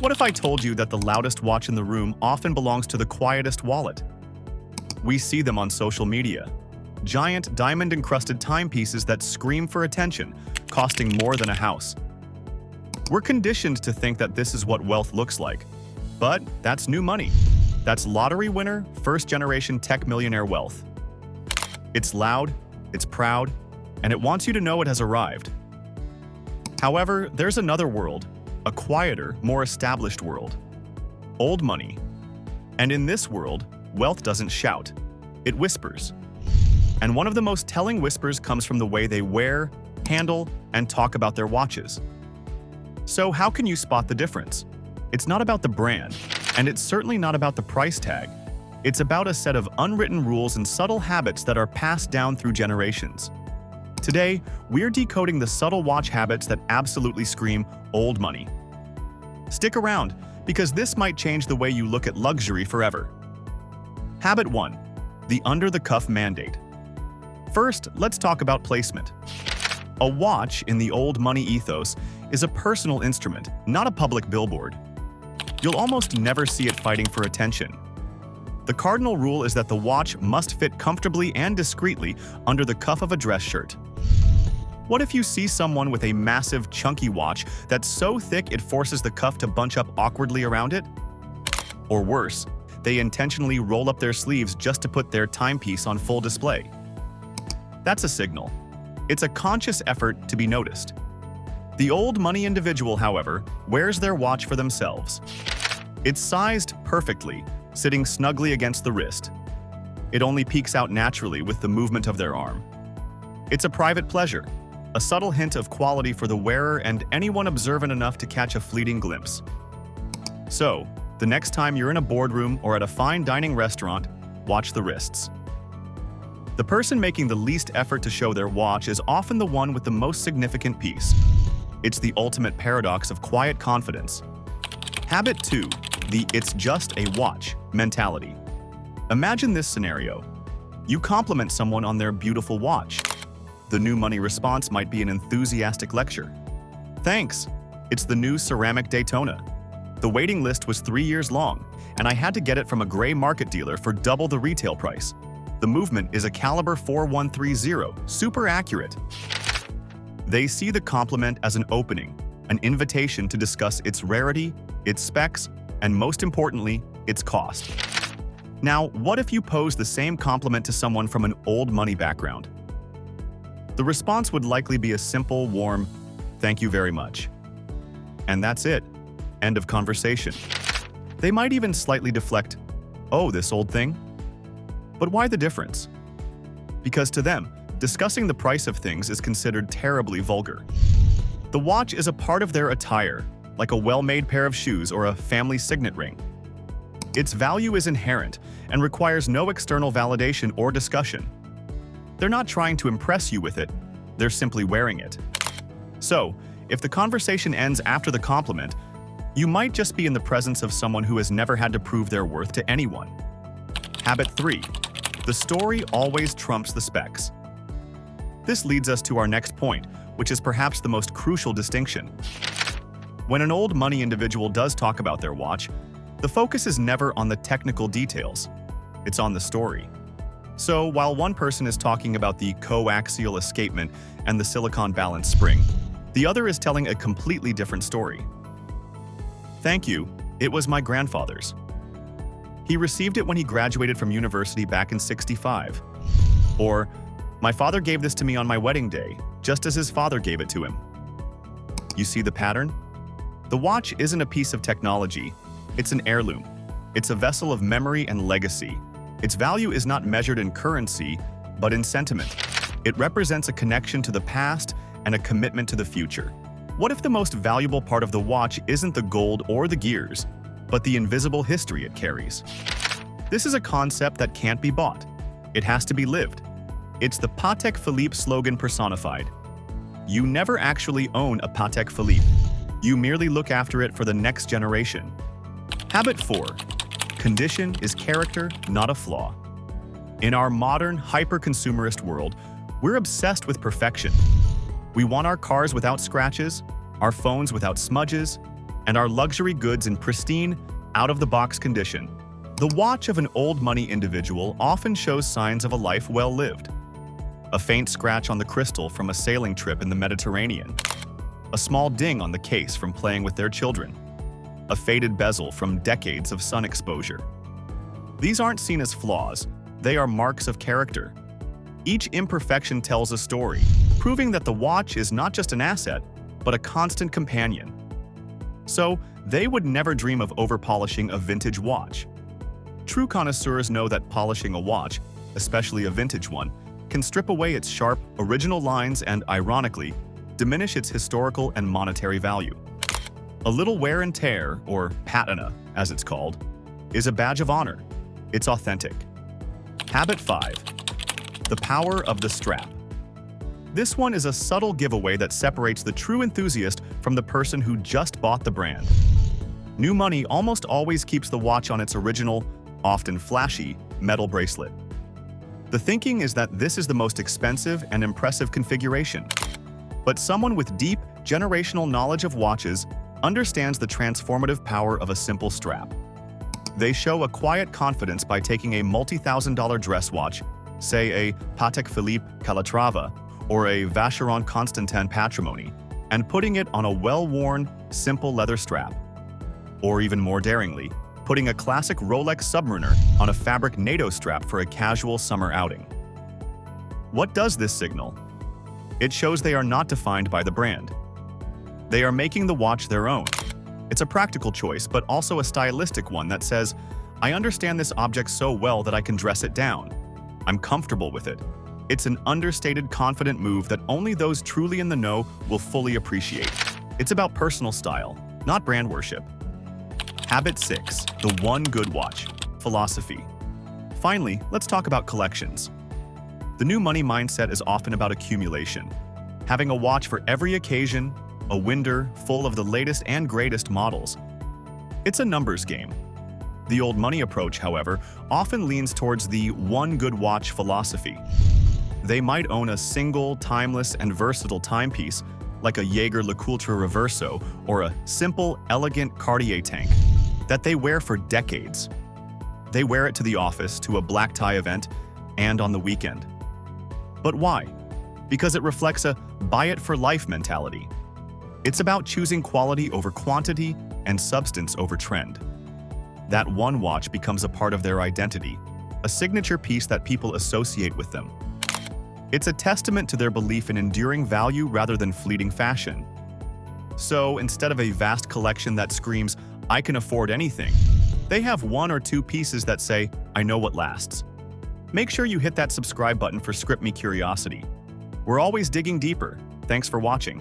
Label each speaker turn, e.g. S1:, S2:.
S1: What if I told you that the loudest watch in the room often belongs to the quietest wallet? We see them on social media. Giant diamond-encrusted timepieces that scream for attention, costing more than a house. We're conditioned to think that this is what wealth looks like. But that's new money. That's lottery winner, first-generation tech millionaire wealth. It's loud, it's proud, and it wants you to know it has arrived. However, there's another world, a quieter, more established world. Old money. And in this world, wealth doesn't shout, it whispers. And one of the most telling whispers comes from the way they wear, handle, and talk about their watches. So how can you spot the difference? It's not about the brand, and it's certainly not about the price tag. It's about a set of unwritten rules and subtle habits that are passed down through generations. Today, we're decoding the subtle watch habits that absolutely scream old money. Stick around, because this might change the way you look at luxury forever. Habit 1. The under-the-cuff mandate. First, let's talk about placement. A watch in the old money ethos is a personal instrument, not a public billboard. You'll almost never see it fighting for attention. The cardinal rule is that the watch must fit comfortably and discreetly under the cuff of a dress shirt. What if you see someone with a massive, chunky watch that's so thick it forces the cuff to bunch up awkwardly around it? Or worse, they intentionally roll up their sleeves just to put their timepiece on full display. That's a signal. It's a conscious effort to be noticed. The old money individual, however, wears their watch for themselves. It's sized perfectly, sitting snugly against the wrist. It only peeks out naturally with the movement of their arm. It's a private pleasure, a subtle hint of quality for the wearer and anyone observant enough to catch a fleeting glimpse. So, the next time you're in a boardroom or at a fine dining restaurant, watch the wrists. The person making the least effort to show their watch is often the one with the most significant piece. It's the ultimate paradox of quiet confidence. Habit 2. The "it's just a watch" mentality. Imagine this scenario. You compliment someone on their beautiful watch. The new money response might be an enthusiastic lecture. "Thanks. It's the new ceramic Daytona. The waiting list was 3 years long, and I had to get it from a gray market dealer for double the retail price. The movement is a caliber 4130, super accurate." They see the compliment as an opening, an invitation to discuss its rarity, its specs, and most importantly, its cost. Now, what if you pose the same compliment to someone from an old money background? The response would likely be a simple, warm, "Thank you very much." And that's it. End of conversation. They might even slightly deflect, "Oh, this old thing?" But why the difference? Because to them, discussing the price of things is considered terribly vulgar. The watch is a part of their attire, like a well-made pair of shoes or a family signet ring. Its value is inherent and requires no external validation or discussion. They're not trying to impress you with it, they're simply wearing it. So, if the conversation ends after the compliment, you might just be in the presence of someone who has never had to prove their worth to anyone. Habit 3. The story always trumps the specs. This leads us to our next point, which is perhaps the most crucial distinction. When an old money individual does talk about their watch, the focus is never on the technical details. It's on the story. So, while one person is talking about the coaxial escapement and the silicon balance spring, the other is telling a completely different story. "Thank you, it was my grandfather's. He received it when he graduated from university back in '65. Or, my father gave this to me on my wedding day, just as his father gave it to him." You see the pattern? The watch isn't a piece of technology, it's an heirloom. It's a vessel of memory and legacy. Its value is not measured in currency, but in sentiment. It represents a connection to the past and a commitment to the future. What if the most valuable part of the watch isn't the gold or the gears, but the invisible history it carries? This is a concept that can't be bought. It has to be lived. It's the Patek Philippe slogan personified. You never actually own a Patek Philippe. You merely look after it for the next generation. Habit 4. Condition is character, not a flaw. In our modern, hyper-consumerist world, we're obsessed with perfection. We want our cars without scratches, our phones without smudges, and are luxury goods in pristine, out-of-the-box condition. The watch of an old money individual often shows signs of a life well lived. A faint scratch on the crystal from a sailing trip in the Mediterranean. A small ding on the case from playing with their children. A faded bezel from decades of sun exposure. These aren't seen as flaws, they are marks of character. Each imperfection tells a story, proving that the watch is not just an asset, but a constant companion. So, they would never dream of over-polishing a vintage watch. True connoisseurs know that polishing a watch, especially a vintage one, can strip away its sharp, original lines and, ironically, diminish its historical and monetary value. A little wear and tear, or patina, as it's called, is a badge of honor. It's authentic. Habit 5. The power of the strap. This one is a subtle giveaway that separates the true enthusiast from the person who just bought the brand. New money almost always keeps the watch on its original, often flashy, metal bracelet. The thinking is that this is the most expensive and impressive configuration. But someone with deep, generational knowledge of watches understands the transformative power of a simple strap. They show a quiet confidence by taking a multi-thousand-dollar dress watch, say a Patek Philippe Calatrava or a Vacheron Constantin Patrimony, and putting it on a well-worn, simple leather strap. Or even more daringly, putting a classic Rolex Submariner on a fabric NATO strap for a casual summer outing. What does this signal? It shows they are not defined by the brand. They are making the watch their own. It's a practical choice, but also a stylistic one that says, I understand this object so well that I can dress it down. I'm comfortable with it. It's an understated, confident move that only those truly in the know will fully appreciate. It's about personal style, not brand worship. Habit 6. The one good watch. Philosophy. Finally, let's talk about collections. The new money mindset is often about accumulation. Having a watch for every occasion, a winder full of the latest and greatest models. It's a numbers game. The old money approach, however, often leans towards the one good watch philosophy. They might own a single, timeless, and versatile timepiece, like a Jaeger LeCoultre Reverso or a simple, elegant Cartier tank, that they wear for decades. They wear it to the office, to a black tie event, and on the weekend. But why? Because it reflects a buy-it-for-life mentality. It's about choosing quality over quantity and substance over trend. That one watch becomes a part of their identity, a signature piece that people associate with them. It's a testament to their belief in enduring value rather than fleeting fashion. So, instead of a vast collection that screams, I can afford anything, they have one or two pieces that say, I know what lasts. Make sure you hit that subscribe button for Script Me Curiosity. We're always digging deeper. Thanks for watching.